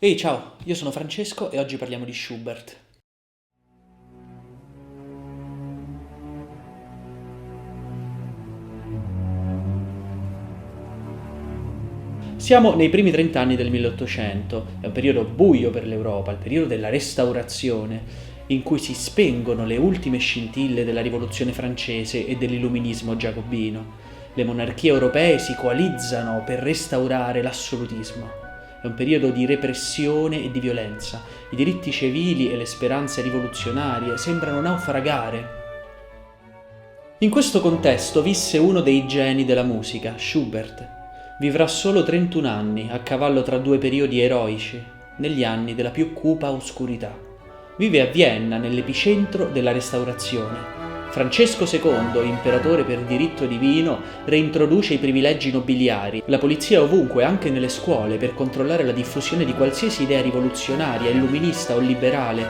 Ehi, ciao, io sono Francesco e oggi parliamo di Schubert. Siamo nei primi 30 anni del 1800, è un periodo buio per l'Europa, il periodo della Restaurazione, in cui si spengono le ultime scintille della Rivoluzione francese e dell'Illuminismo giacobino. Le monarchie europee si coalizzano per restaurare l'assolutismo. È un periodo di repressione e di violenza. I diritti civili e le speranze rivoluzionarie sembrano naufragare. In questo contesto visse uno dei geni della musica, Schubert. Vivrà solo 31 anni, a cavallo tra due periodi eroici, negli anni della più cupa oscurità. Vive a Vienna, nell'epicentro della Restaurazione. Francesco II, imperatore per diritto divino, reintroduce i privilegi nobiliari, la polizia ovunque, anche nelle scuole, per controllare la diffusione di qualsiasi idea rivoluzionaria, illuminista o liberale.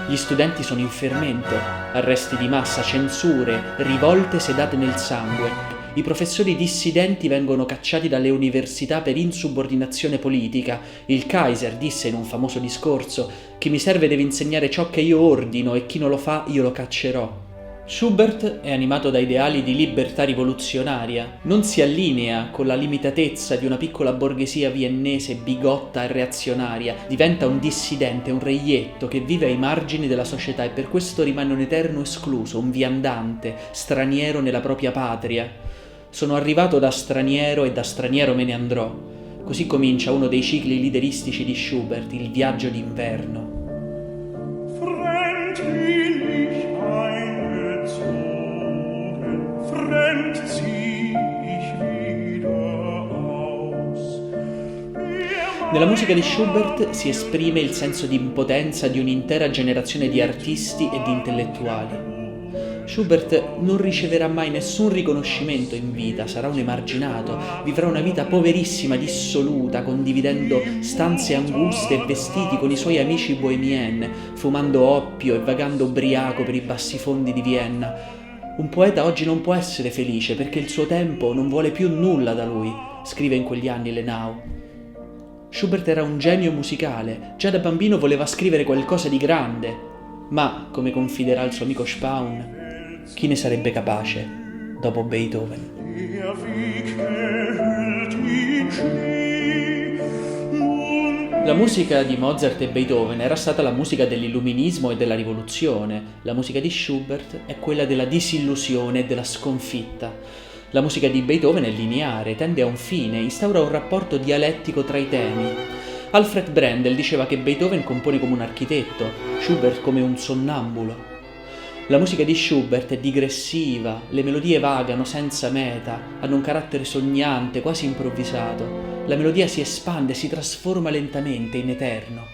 Gli studenti sono in fermento, arresti di massa, censure, rivolte sedate nel sangue. I professori dissidenti vengono cacciati dalle università per insubordinazione politica. Il Kaiser disse in un famoso discorso: «Chi mi serve deve insegnare ciò che io ordino e chi non lo fa io lo caccerò». Schubert è animato da ideali di libertà rivoluzionaria, non si allinea con la limitatezza di una piccola borghesia viennese bigotta e reazionaria, diventa un dissidente, un reietto che vive ai margini della società e per questo rimane un eterno escluso, un viandante, straniero nella propria patria. Sono arrivato da straniero e da straniero me ne andrò. Così comincia uno dei cicli lideristici di Schubert, il viaggio d'inverno. Nella musica di Schubert si esprime il senso di impotenza di un'intera generazione di artisti e di intellettuali. Schubert non riceverà mai nessun riconoscimento in vita, sarà un emarginato, vivrà una vita poverissima, dissoluta, condividendo stanze anguste e vestiti con i suoi amici bohemien, fumando oppio e vagando ubriaco per i bassifondi di Vienna. Un poeta oggi non può essere felice perché il suo tempo non vuole più nulla da lui, scrive in quegli anni Lenau. Schubert era un genio musicale, già da bambino voleva scrivere qualcosa di grande, ma, come confiderà il suo amico Spaun, chi ne sarebbe capace dopo Beethoven? La musica di Mozart e Beethoven era stata la musica dell'illuminismo e della rivoluzione. La musica di Schubert è quella della disillusione e della sconfitta. La musica di Beethoven è lineare, tende a un fine, instaura un rapporto dialettico tra i temi. Alfred Brendel diceva che Beethoven compone come un architetto, Schubert come un sonnambulo. La musica di Schubert è digressiva, le melodie vagano senza meta, hanno un carattere sognante, quasi improvvisato. La melodia si espande, si trasforma lentamente in eterno.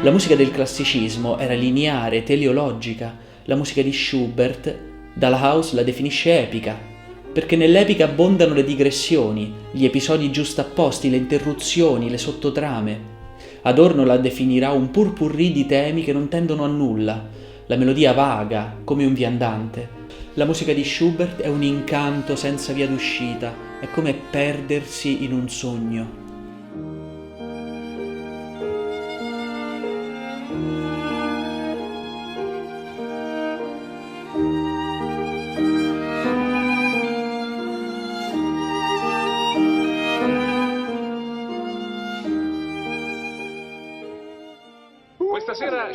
La musica del classicismo era lineare, teleologica. La musica di Schubert, Dalhaus la definisce epica, perché nell'epica abbondano le digressioni, gli episodi giustapposti, le interruzioni, le sottotrame. Adorno la definirà un purpurri di temi che non tendono a nulla, la melodia vaga, come un viandante. La musica di Schubert è un incanto senza via d'uscita, è come perdersi in un sogno. Questa sera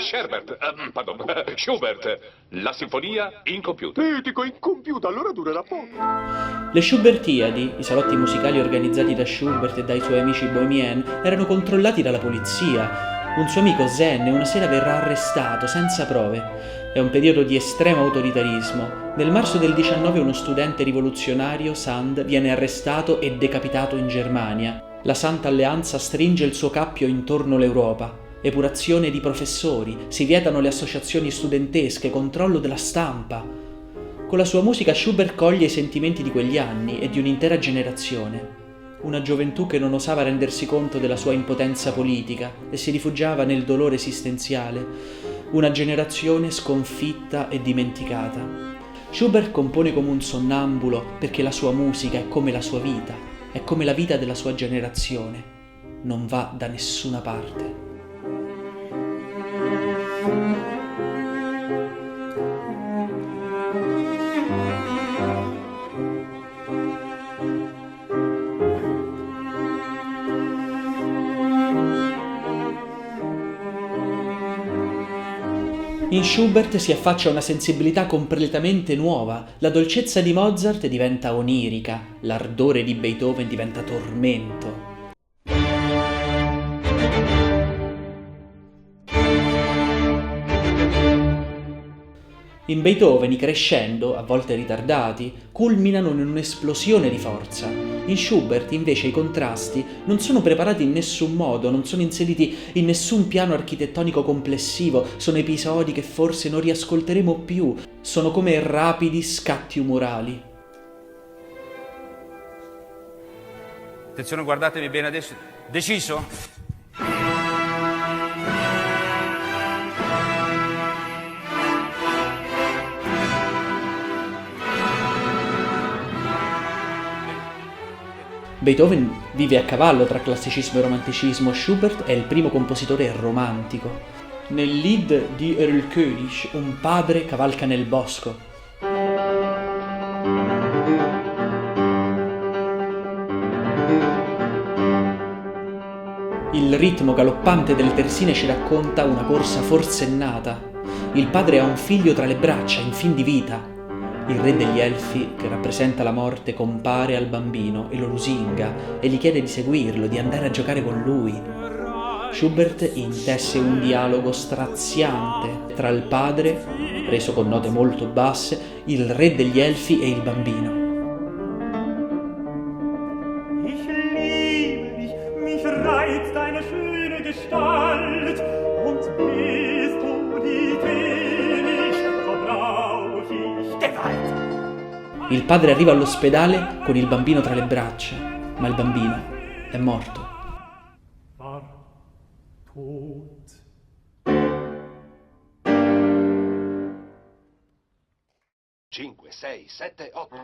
Schubert, la sinfonia incompiuta. Dico incompiuta, allora durerà poco. Le Schubertiadi, i salotti musicali organizzati da Schubert e dai suoi amici bohemien, erano controllati dalla polizia. Un suo amico Zen una sera verrà arrestato senza prove. È un periodo di estremo autoritarismo. Nel marzo del 19 uno studente rivoluzionario, Sand, viene arrestato e decapitato in Germania. La Santa Alleanza stringe il suo cappio intorno l'Europa. Epurazione di professori, si vietano le associazioni studentesche, controllo della stampa. Con la sua musica Schubert coglie i sentimenti di quegli anni e di un'intera generazione. una gioventù che non osava rendersi conto della sua impotenza politica e si rifugiava nel dolore esistenziale, una generazione sconfitta e dimenticata. Schubert compone come un sonnambulo perché la sua musica è come la sua vita, è come la vita della sua generazione, non va da nessuna parte. In Schubert si affaccia una sensibilità completamente nuova, la dolcezza di Mozart diventa onirica, l'ardore di Beethoven diventa tormento. In Beethoven i crescendo, a volte ritardati, culminano in un'esplosione di forza. In Schubert invece i contrasti non sono preparati in nessun modo, non sono inseriti in nessun piano architettonico complessivo, sono episodi che forse non riascolteremo più, sono come rapidi scatti umorali. Attenzione, guardatemi bene adesso. Deciso? Beethoven vive a cavallo tra classicismo e romanticismo, Schubert è il primo compositore romantico. Nel Lied di Erlkönig un padre cavalca nel bosco. Il ritmo galoppante delle terzine ci racconta una corsa forsennata. Il padre ha un figlio tra le braccia, in fin di vita. Il re degli Elfi, che rappresenta la morte, compare al bambino e lo lusinga e gli chiede di seguirlo, di andare a giocare con lui. Schubert intesse un dialogo straziante tra il padre, reso con note molto basse, il re degli Elfi e il bambino. Ich liebe dich, mich reizt deine schöne Gestalt, und bist du die König, so brauch ich Gewalt. Il padre arriva all'ospedale con il bambino tra le braccia, ma il bambino è morto. War tot. 5, 6, 7, 8.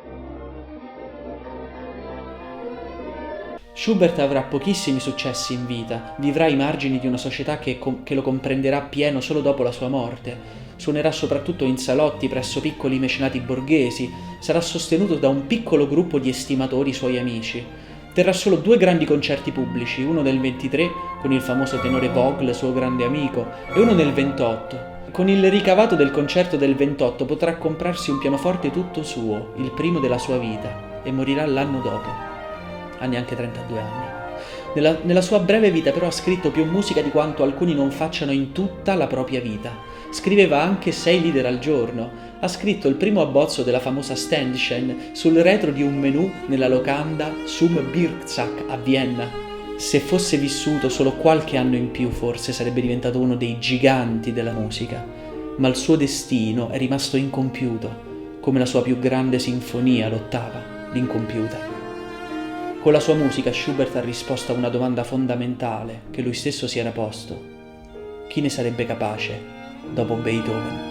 Schubert avrà pochissimi successi in vita, vivrà ai margini di una società che lo comprenderà pieno solo dopo la sua morte. Suonerà soprattutto in salotti presso piccoli mecenati borghesi, sarà sostenuto da un piccolo gruppo di estimatori suoi amici. Terrà solo 2 grandi concerti pubblici, uno nel 23 con il famoso tenore Vogl, suo grande amico, e uno nel 28. Con il ricavato del concerto del 28 potrà comprarsi un pianoforte tutto suo, il primo della sua vita, e morirà l'anno dopo. Ha neanche 32 anni. Nella sua breve vita però ha scritto più musica di quanto alcuni non facciano in tutta la propria vita. Scriveva anche 6 lieder al giorno. Ha scritto il primo abbozzo della famosa Ständchen sul retro di un menù nella locanda Zum Birksack a Vienna. Se fosse vissuto solo qualche anno in più forse sarebbe diventato uno dei giganti della musica, ma il suo destino è rimasto incompiuto, come la sua più grande sinfonia, l'ottava, l'incompiuta. Con la sua musica Schubert ha risposto a una domanda fondamentale che lui stesso si era posto: chi ne sarebbe capace dopo Beethoven?